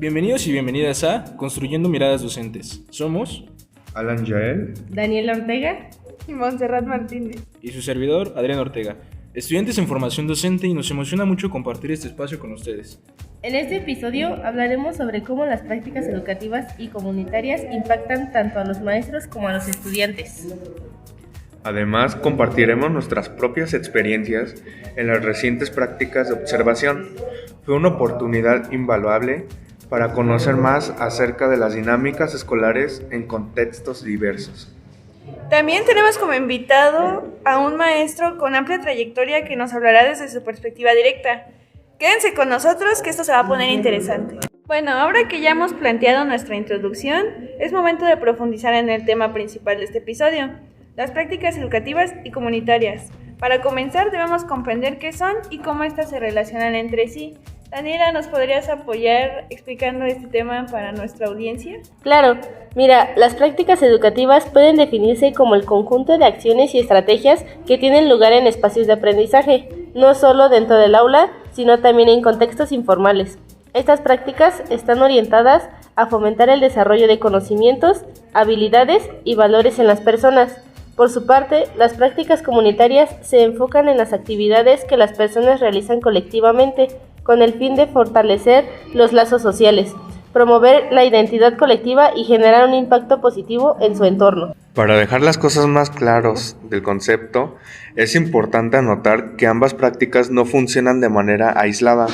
Bienvenidos y bienvenidas a Construyendo Miradas Docentes. Somos Alan Yael, Daniel Ortega y Montserrat Martínez. y su servidor, Adrián Ortega, estudiantes en formación docente, y nos emociona mucho compartir este espacio con ustedes. En este episodio hablaremos sobre cómo las prácticas educativas y comunitarias impactan tanto a los maestros como a los estudiantes. Además, compartiremos nuestras propias experiencias en las recientes prácticas de observación. Fue una oportunidad invaluable para conocer más acerca de las dinámicas escolares en contextos diversos. También tenemos como invitado a un maestro con amplia trayectoria que nos hablará desde su perspectiva directa. Quédense con nosotros que esto se va a poner interesante. Bueno, ahora que ya hemos planteado nuestra introducción, es momento de profundizar en el tema principal de este episodio, las prácticas educativas y comunitarias. Para comenzar, debemos comprender qué son y cómo éstas se relacionan entre sí. Daniela, ¿nos podrías apoyar explicando este tema para nuestra audiencia? Claro, mira, las prácticas educativas pueden definirse como el conjunto de acciones y estrategias que tienen lugar en espacios de aprendizaje, no solo dentro del aula, sino también en contextos informales. Estas prácticas están orientadas a fomentar el desarrollo de conocimientos, habilidades y valores en las personas. Por su parte, las prácticas comunitarias se enfocan en las actividades que las personas realizan colectivamente, con el fin de fortalecer los lazos sociales, promover la identidad colectiva y generar un impacto positivo en su entorno. Para dejar las cosas más claras del concepto, es importante anotar que ambas prácticas no funcionan de manera aislada.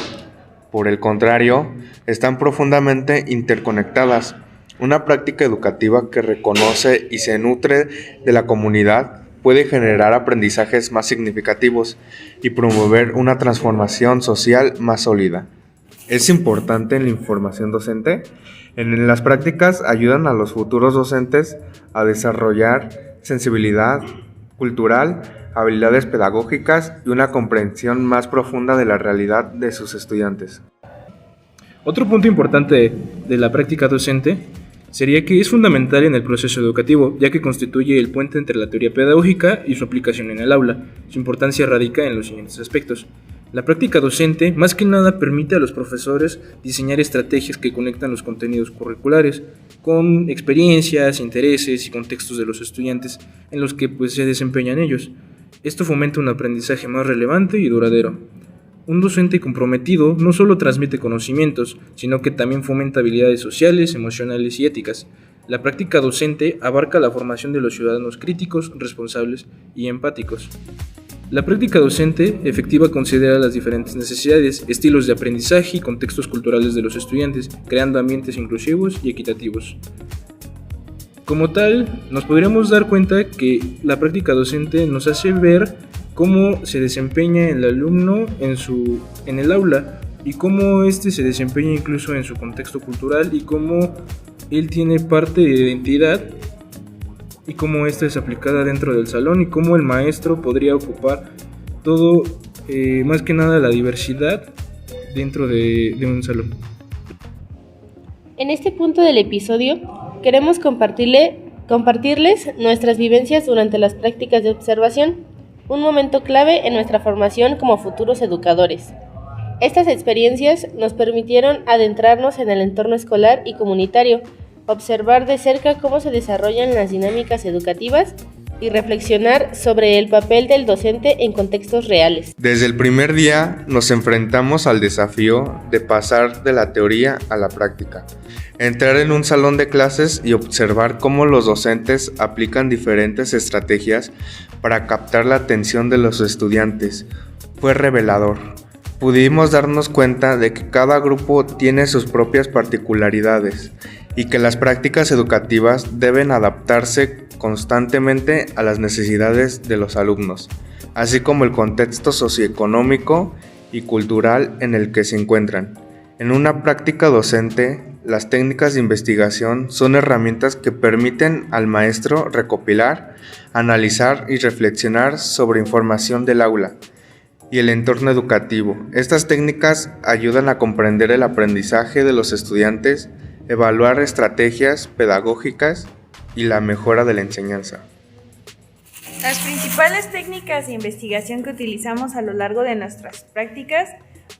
Por el contrario, están profundamente interconectadas. Una práctica educativa que reconoce y se nutre de la comunidad puede generar aprendizajes más significativos y promover una transformación social más sólida. Es importante en la información docente. En las prácticas ayudan a los futuros docentes a desarrollar sensibilidad cultural, habilidades pedagógicas y una comprensión más profunda de la realidad de sus estudiantes. Otro punto importante de la práctica docente sería que es fundamental en el proceso educativo, ya que constituye el puente entre la teoría pedagógica y su aplicación en el aula. Su importancia radica en los siguientes aspectos. La práctica docente, más que nada, permite a los profesores diseñar estrategias que conectan los contenidos curriculares con experiencias, intereses y contextos de los estudiantes en los que se desempeñan ellos. Esto fomenta un aprendizaje más relevante y duradero. Un docente comprometido no solo transmite conocimientos, sino que también fomenta habilidades sociales, emocionales y éticas. La práctica docente abarca la formación de los ciudadanos críticos, responsables y empáticos. La práctica docente efectiva considera las diferentes necesidades, estilos de aprendizaje y contextos culturales de los estudiantes, creando ambientes inclusivos y equitativos. Como tal, nos podríamos dar cuenta que la práctica docente nos hace ver cómo se desempeña el alumno en el aula y cómo éste se desempeña incluso en su contexto cultural y cómo él tiene parte de identidad y cómo esta es aplicada dentro del salón y cómo el maestro podría ocupar todo, más que nada la diversidad dentro de un salón. En este punto del episodio queremos compartirles nuestras vivencias durante las prácticas de observación, un momento clave en nuestra formación como futuros educadores. Estas experiencias nos permitieron adentrarnos en el entorno escolar y comunitario, observar de cerca cómo se desarrollan las dinámicas educativas y reflexionar sobre el papel del docente en contextos reales. Desde el primer día nos enfrentamos al desafío de pasar de la teoría a la práctica, entrar en un salón de clases y observar cómo los docentes aplican diferentes estrategias para captar la atención de los estudiantes. Fue revelador. Pudimos darnos cuenta de que cada grupo tiene sus propias particularidades y que las prácticas educativas deben adaptarse constantemente a las necesidades de los alumnos, así como el contexto socioeconómico y cultural en el que se encuentran. En una práctica docente, las técnicas de investigación son herramientas que permiten al maestro recopilar, analizar y reflexionar sobre información del aula y el entorno educativo. Estas técnicas ayudan a comprender el aprendizaje de los estudiantes, evaluar estrategias pedagógicas y la mejora de la enseñanza. Las principales técnicas de investigación que utilizamos a lo largo de nuestras prácticas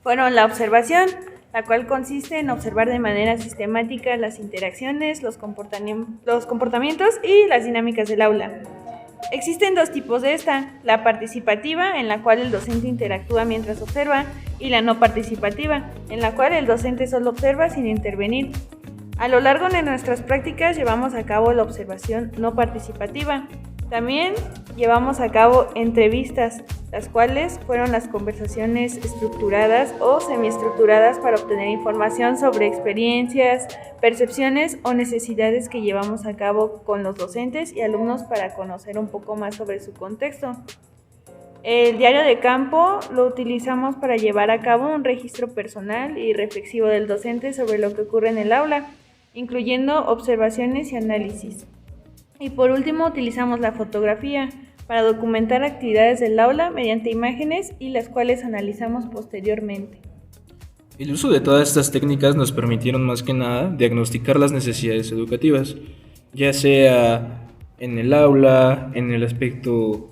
fueron la observación, la cual consiste en observar de manera sistemática las interacciones, los comportamientos y las dinámicas del aula. Existen dos tipos de esta: la participativa, en la cual el docente interactúa mientras observa, y la no participativa, en la cual el docente solo observa sin intervenir. A lo largo de nuestras prácticas llevamos a cabo la observación no participativa. También llevamos a cabo entrevistas, las cuales fueron las conversaciones estructuradas o semiestructuradas para obtener información sobre experiencias, percepciones o necesidades que llevamos a cabo con los docentes y alumnos para conocer un poco más sobre su contexto. El diario de campo lo utilizamos para llevar a cabo un registro personal y reflexivo del docente sobre lo que ocurre en el aula, incluyendo observaciones y análisis. Y por último, utilizamos la fotografía para documentar actividades del aula mediante imágenes y las cuales analizamos posteriormente. El uso de todas estas técnicas nos permitieron más que nada diagnosticar las necesidades educativas, ya sea en el aula, en el aspecto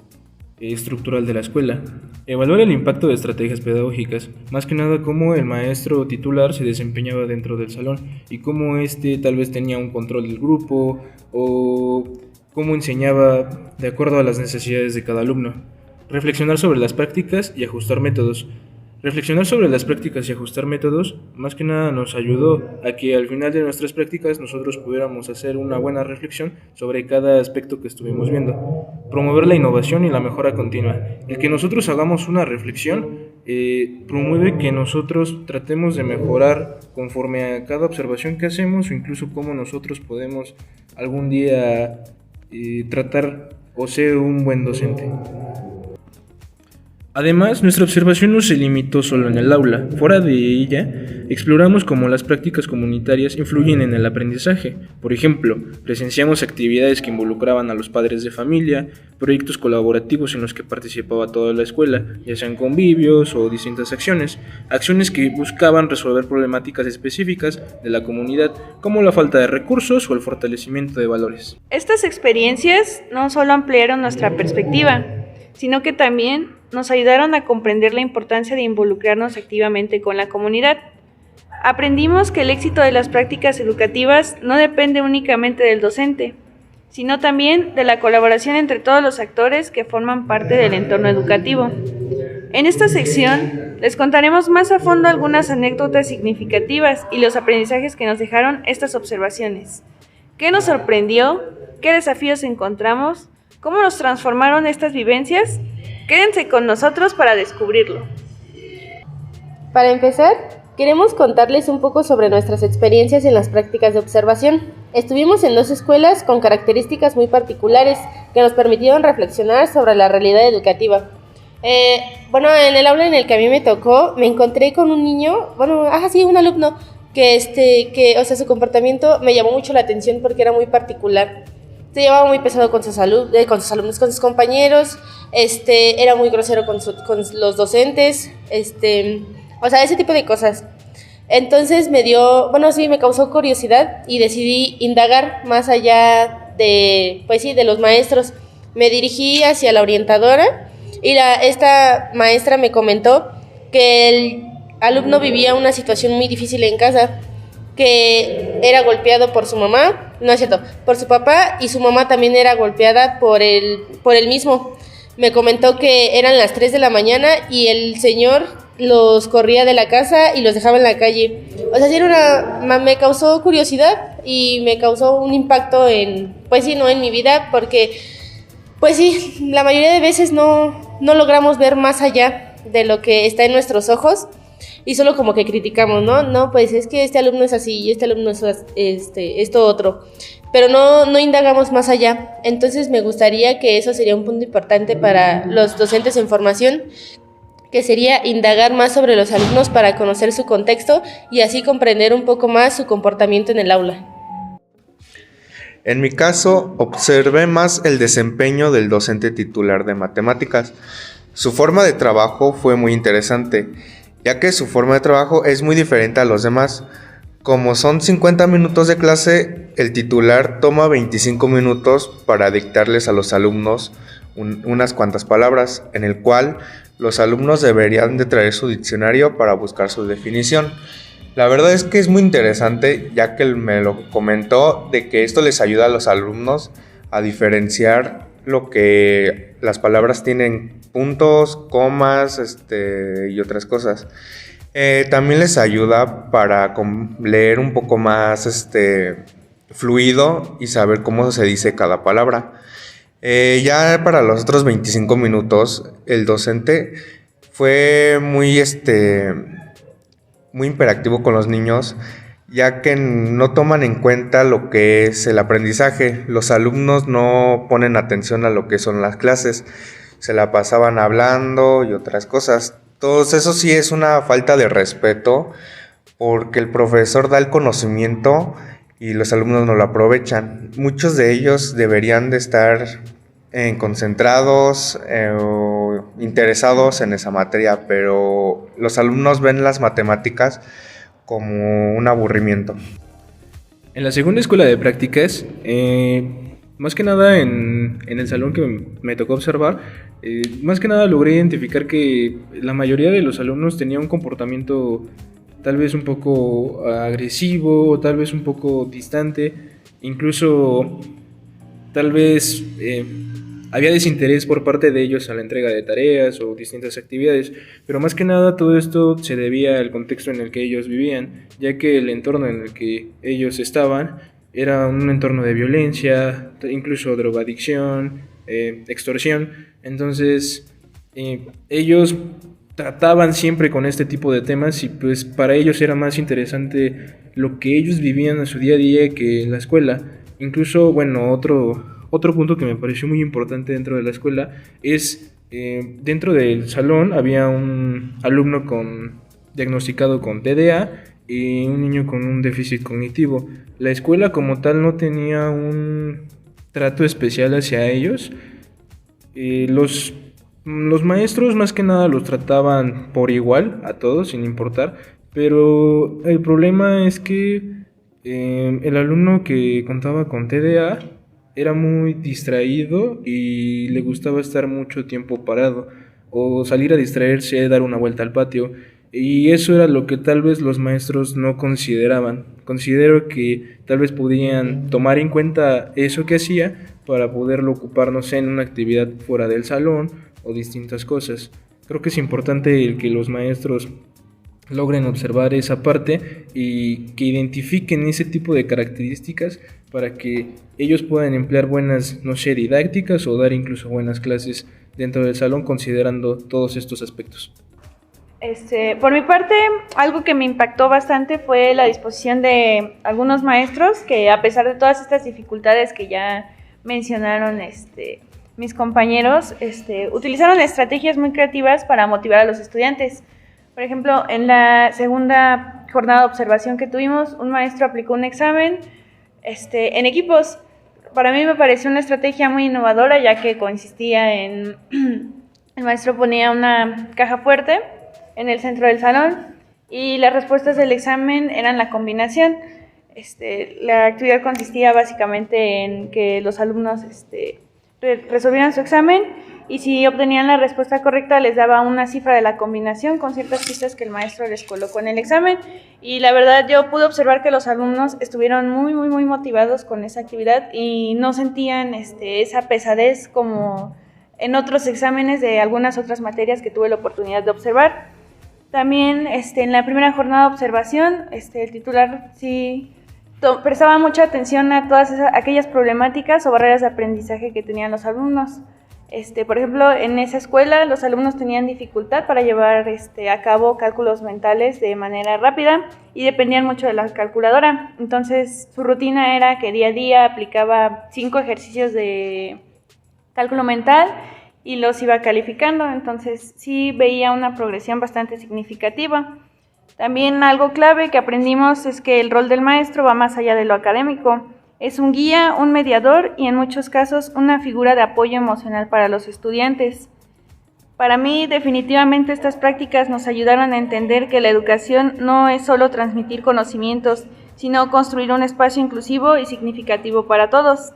estructural de la escuela. Evaluar el impacto de estrategias pedagógicas, más que nada cómo el maestro titular se desempeñaba dentro del salón y cómo tal vez tenía un control del grupo o cómo enseñaba de acuerdo a las necesidades de cada alumno. Reflexionar sobre las prácticas y ajustar métodos. Reflexionar sobre las prácticas y ajustar métodos más que nada nos ayudó a que al final de nuestras prácticas nosotros pudiéramos hacer una buena reflexión sobre cada aspecto que estuvimos viendo. Promover la innovación y la mejora continua. El que nosotros hagamos una reflexión promueve que nosotros tratemos de mejorar conforme a cada observación que hacemos o incluso cómo nosotros podemos algún día tratar o ser un buen docente. Además, nuestra observación no se limitó solo en el aula. Fuera de ella, exploramos cómo las prácticas comunitarias influyen en el aprendizaje. Por ejemplo, presenciamos actividades que involucraban a los padres de familia, proyectos colaborativos en los que participaba toda la escuela, ya sean convivios o distintas acciones que buscaban resolver problemáticas específicas de la comunidad, como la falta de recursos o el fortalecimiento de valores. Estas experiencias no solo ampliaron nuestra perspectiva, sino que también nos ayudaron a comprender la importancia de involucrarnos activamente con la comunidad. Aprendimos que el éxito de las prácticas educativas no depende únicamente del docente, sino también de la colaboración entre todos los actores que forman parte del entorno educativo. En esta sección les contaremos más a fondo algunas anécdotas significativas y los aprendizajes que nos dejaron estas observaciones. ¿Qué nos sorprendió? ¿Qué desafíos encontramos? ¿Cómo nos transformaron estas vivencias? Quédense con nosotros para descubrirlo. Para empezar, queremos contarles un poco sobre nuestras experiencias en las prácticas de observación. Estuvimos en 2 escuelas con características muy particulares que nos permitieron reflexionar sobre la realidad educativa. En el aula en el que a mí me tocó, me encontré con un niño, un alumno, que su comportamiento me llamó mucho la atención porque era muy particular. Se llevaba muy pesado con sus alumnos, con sus compañeros, era muy grosero con los docentes, ese tipo de cosas. Entonces me causó curiosidad y decidí indagar más allá de los maestros. Me dirigí hacia la orientadora y esta maestra me comentó que el alumno vivía una situación muy difícil en casa, que era golpeado por su mamá, por su papá, y su mamá también era golpeada por él mismo. Me comentó que eran las 3 de la mañana y el señor los corría de la casa y los dejaba en la calle. Me causó curiosidad y me causó un impacto en mi vida, porque la mayoría de veces no logramos ver más allá de lo que está en nuestros ojos. Y solo como que criticamos, es que este alumno es así y este alumno es esto otro, pero no indagamos más allá. Entonces me gustaría que eso sería un punto importante para los docentes en formación, que sería indagar más sobre los alumnos para conocer su contexto y así comprender un poco más su comportamiento en el aula. En mi caso, observé más el desempeño del docente titular de matemáticas. Su forma de trabajo fue muy interesante, ya que su forma de trabajo es muy diferente a los demás. Como son 50 minutos de clase, el titular toma 25 minutos para dictarles a los alumnos unas cuantas palabras, en el cual los alumnos deberían de traer su diccionario para buscar su definición. La verdad es que es muy interesante, ya que él me lo comentó, de que esto les ayuda a los alumnos a diferenciar lo que las palabras tienen puntos, comas, y otras cosas. También les ayuda para leer un poco más fluido y saber cómo se dice cada palabra. Ya para los otros 25 minutos, el docente fue muy imperactivo con los niños, ya que no toman en cuenta lo que es el aprendizaje. Los alumnos no ponen atención a lo que son las clases, se la pasaban hablando y otras cosas. Entonces eso sí es una falta de respeto, porque el profesor da el conocimiento y los alumnos no lo aprovechan. Muchos de ellos deberían de estar concentrados o interesados en esa materia, pero los alumnos ven las matemáticas como un aburrimiento. En la segunda escuela de prácticas, más que nada en el salón que me tocó observar, más que nada logré identificar que la mayoría de los alumnos tenía un comportamiento tal vez un poco agresivo, o tal vez un poco distante, incluso tal vez había desinterés por parte de ellos a la entrega de tareas o distintas actividades, pero más que nada todo esto se debía al contexto en el que ellos vivían, ya que el entorno en el que ellos estaban era un entorno de violencia, incluso drogadicción, extorsión. Entonces ellos trataban siempre con este tipo de temas y pues para ellos era más interesante lo que ellos vivían en su día a día que la escuela. Incluso, bueno, otro punto que me pareció muy importante dentro de la escuela es, dentro del salón había un alumno diagnosticado con TDA y un niño con un déficit cognitivo. La escuela como tal no tenía un trato especial hacia ellos. Los maestros más que nada los trataban por igual a todos, sin importar, pero el problema es que el alumno que contaba con TDA era muy distraído y le gustaba estar mucho tiempo parado o salir a distraerse, dar una vuelta al patio, y eso era lo que tal vez los maestros no consideraban. Considero que tal vez podían tomar en cuenta eso que hacía para poderlo ocupar, no sé, en una actividad fuera del salón o distintas cosas. Creo que es importante el que los maestros logren observar esa parte y que identifiquen ese tipo de características para que ellos puedan emplear buenas, no sé, didácticas o dar incluso buenas clases dentro del salón considerando todos estos aspectos. Por mi parte, algo que me impactó bastante fue la disposición de algunos maestros que, a pesar de todas estas dificultades que ya mencionaron mis compañeros, utilizaron estrategias muy creativas para motivar a los estudiantes. Por ejemplo, en la segunda jornada de observación que tuvimos, un maestro aplicó un examen en equipos. Para mí me pareció una estrategia muy innovadora, ya que consistía en el maestro ponía una caja fuerte en el centro del salón y las respuestas del examen eran la combinación. La actividad consistía básicamente en que los alumnos resolvieran su examen y si obtenían la respuesta correcta les daba una cifra de la combinación con ciertas pistas que el maestro les colocó en el examen, y la verdad yo pude observar que los alumnos estuvieron muy muy muy motivados con esa actividad y no sentían esa pesadez como en otros exámenes de algunas otras materias que tuve la oportunidad de observar. También en la primera jornada de observación el titular sí prestaba mucha atención a todas aquellas problemáticas o barreras de aprendizaje que tenían los alumnos. Por ejemplo, en esa escuela los alumnos tenían dificultad para llevar a cabo cálculos mentales de manera rápida y dependían mucho de la calculadora. Entonces, su rutina era que día a día aplicaba 5 ejercicios de cálculo mental y los iba calificando. Entonces, sí veía una progresión bastante significativa. También algo clave que aprendimos es que el rol del maestro va más allá de lo académico. Es un guía, un mediador y en muchos casos una figura de apoyo emocional para los estudiantes. Para mí, definitivamente estas prácticas nos ayudaron a entender que la educación no es solo transmitir conocimientos, sino construir un espacio inclusivo y significativo para todos.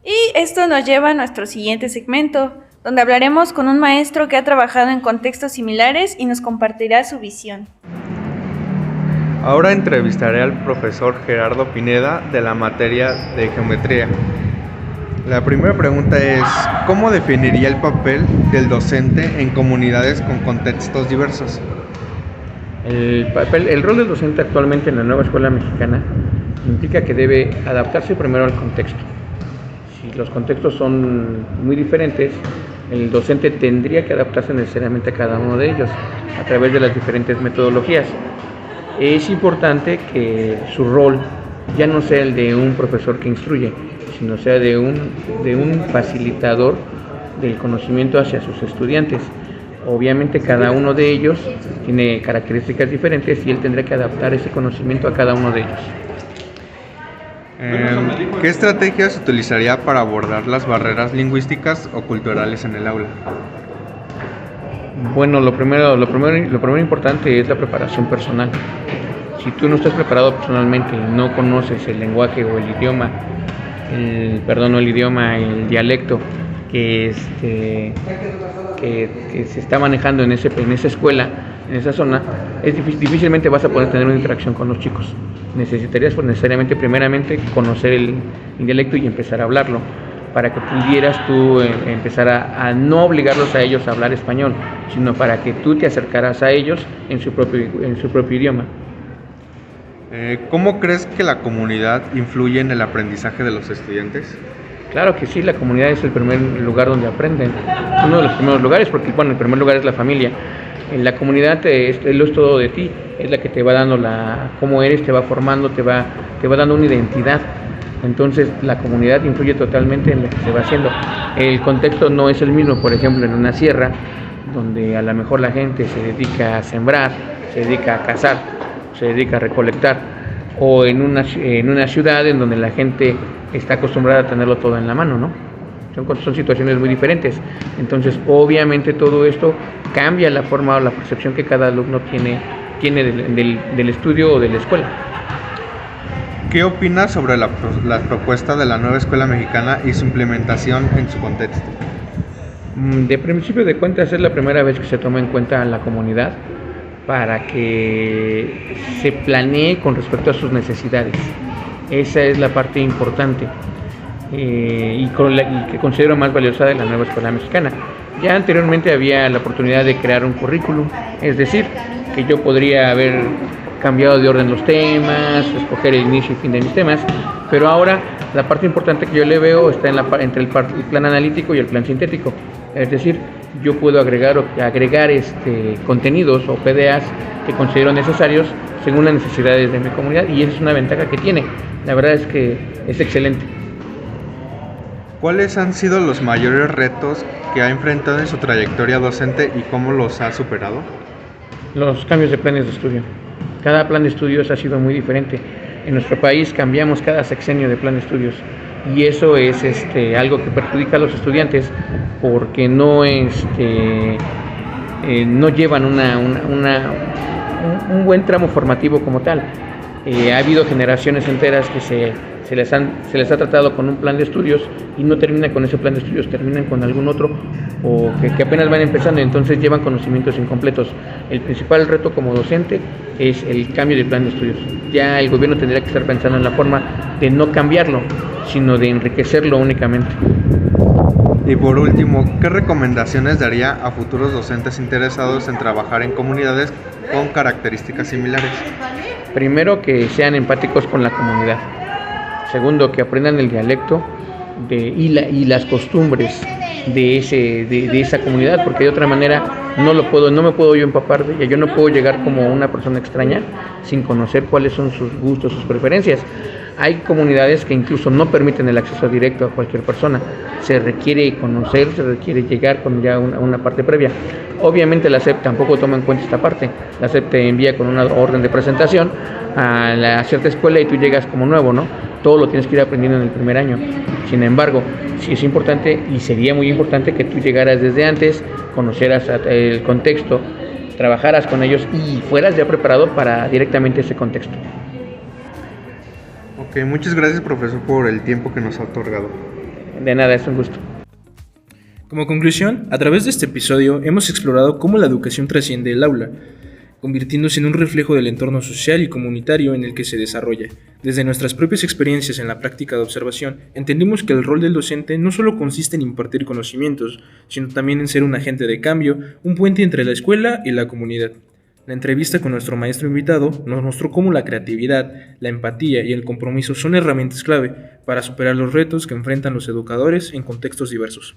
Y esto nos lleva a nuestro siguiente segmento, donde hablaremos con un maestro que ha trabajado en contextos similares y nos compartirá su visión. Ahora entrevistaré al profesor Gerardo Pineda de la materia de geometría. La primera pregunta es, ¿cómo definiría el papel del docente en comunidades con contextos diversos? El rol del docente actualmente en la nueva escuela mexicana implica que debe adaptarse primero al contexto. Si los contextos son muy diferentes, el docente tendría que adaptarse necesariamente a cada uno de ellos a través de las diferentes metodologías. Es importante que su rol ya no sea el de un profesor que instruye, sino sea de un facilitador del conocimiento hacia sus estudiantes. Obviamente cada uno de ellos tiene características diferentes y él tendrá que adaptar ese conocimiento a cada uno de ellos. ¿Qué estrategias utilizaría para abordar las barreras lingüísticas o culturales en el aula? Bueno, lo primero importante es la preparación personal. Si tú no estás preparado personalmente y no conoces el lenguaje o el idioma, el dialecto que se está manejando en esa escuela, en esa zona, difícilmente vas a poder tener una interacción con los chicos. Necesitarías necesariamente primeramente conocer el dialecto y empezar a hablarlo, para que pudieras tú empezar a no obligarlos a ellos a hablar español, sino para que tú te acercaras a ellos en su propio idioma. ¿Cómo crees que la comunidad influye en el aprendizaje de los estudiantes? Claro que sí, la comunidad es el primer lugar donde aprenden, uno de los primeros lugares, porque el primer lugar es la familia. En la comunidad es todo de ti, es la que te va dando cómo eres, te va formando, te va dando una identidad. Entonces la comunidad influye totalmente en lo que se va haciendo. El contexto no es el mismo, por ejemplo, en una sierra, donde a lo mejor la gente se dedica a sembrar, se dedica a cazar, se dedica a recolectar, o en una ciudad en donde la gente está acostumbrada a tenerlo todo en la mano, ¿no? Son situaciones muy diferentes. Entonces, obviamente todo esto cambia la forma o la percepción que cada alumno tiene del estudio o de la escuela. ¿Qué opinas sobre la propuesta de la nueva escuela mexicana y su implementación en su contexto? De principio de cuentas es la primera vez que se toma en cuenta a la comunidad para que se planee con respecto a sus necesidades. Esa es la parte importante y que considero más valiosa de la nueva escuela mexicana. Ya anteriormente había la oportunidad de crear un currículum, es decir, que yo podría haber cambiado de orden los temas, escoger el inicio y fin de mis temas, pero ahora la parte importante que yo le veo está entre el plan analítico y el plan sintético, es decir, yo puedo agregar contenidos o PDAs que considero necesarios según las necesidades de mi comunidad, y esa es una ventaja que tiene. La verdad es que es excelente. ¿Cuáles han sido los mayores retos que ha enfrentado en su trayectoria docente y cómo los ha superado? Los cambios de planes de estudio. Cada plan de estudios ha sido muy diferente. En nuestro país cambiamos cada sexenio de plan de estudios, y eso es algo que perjudica a los estudiantes porque no llevan un buen tramo formativo como tal. Ha habido generaciones enteras que se les ha tratado con un plan de estudios y no terminan con ese plan de estudios, terminan con algún otro o que apenas van empezando, y entonces llevan conocimientos incompletos. El principal reto como docente es el cambio de plan de estudios. Ya el gobierno tendría que estar pensando en la forma de no cambiarlo, sino de enriquecerlo únicamente. Y por último, ¿qué recomendaciones daría a futuros docentes interesados en trabajar en comunidades con características similares? Primero, que sean empáticos con la comunidad. Segundo, que aprendan el dialecto y las costumbres de esa comunidad, porque de otra manera no me puedo yo empapar de ella. Yo no puedo llegar como una persona extraña sin conocer cuáles son sus gustos, sus preferencias. Hay comunidades que incluso no permiten el acceso directo a cualquier persona. Se requiere conocer, se requiere llegar con ya una parte previa. Obviamente la SEP tampoco toma en cuenta esta parte. La SEP te envía con una orden de presentación a cierta escuela y tú llegas como nuevo, ¿no? Todo lo tienes que ir aprendiendo en el primer año. Sin embargo, sí es importante y sería muy importante que tú llegaras desde antes, conocieras el contexto, trabajaras con ellos y fueras ya preparado para directamente ese contexto. Ok, muchas gracias, profesor, por el tiempo que nos ha otorgado. De nada, es un gusto. Como conclusión, a través de este episodio hemos explorado cómo la educación trasciende el aula. convirtiéndose en un reflejo del entorno social y comunitario en el que se desarrolla. Desde nuestras propias experiencias en la práctica de observación, entendimos que el rol del docente no solo consiste en impartir conocimientos, sino también en ser un agente de cambio, un puente entre la escuela y la comunidad. La entrevista con nuestro maestro invitado nos mostró cómo la creatividad, la empatía y el compromiso son herramientas clave para superar los retos que enfrentan los educadores en contextos diversos.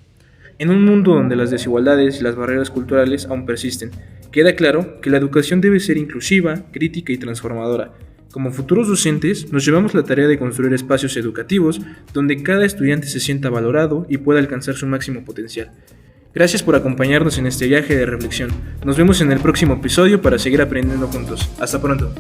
En un mundo donde las desigualdades y las barreras culturales aún persisten, queda claro que la educación debe ser inclusiva, crítica y transformadora. Como futuros docentes, nos llevamos la tarea de construir espacios educativos donde cada estudiante se sienta valorado y pueda alcanzar su máximo potencial. Gracias por acompañarnos en este viaje de reflexión. Nos vemos en el próximo episodio para seguir aprendiendo juntos. Hasta pronto.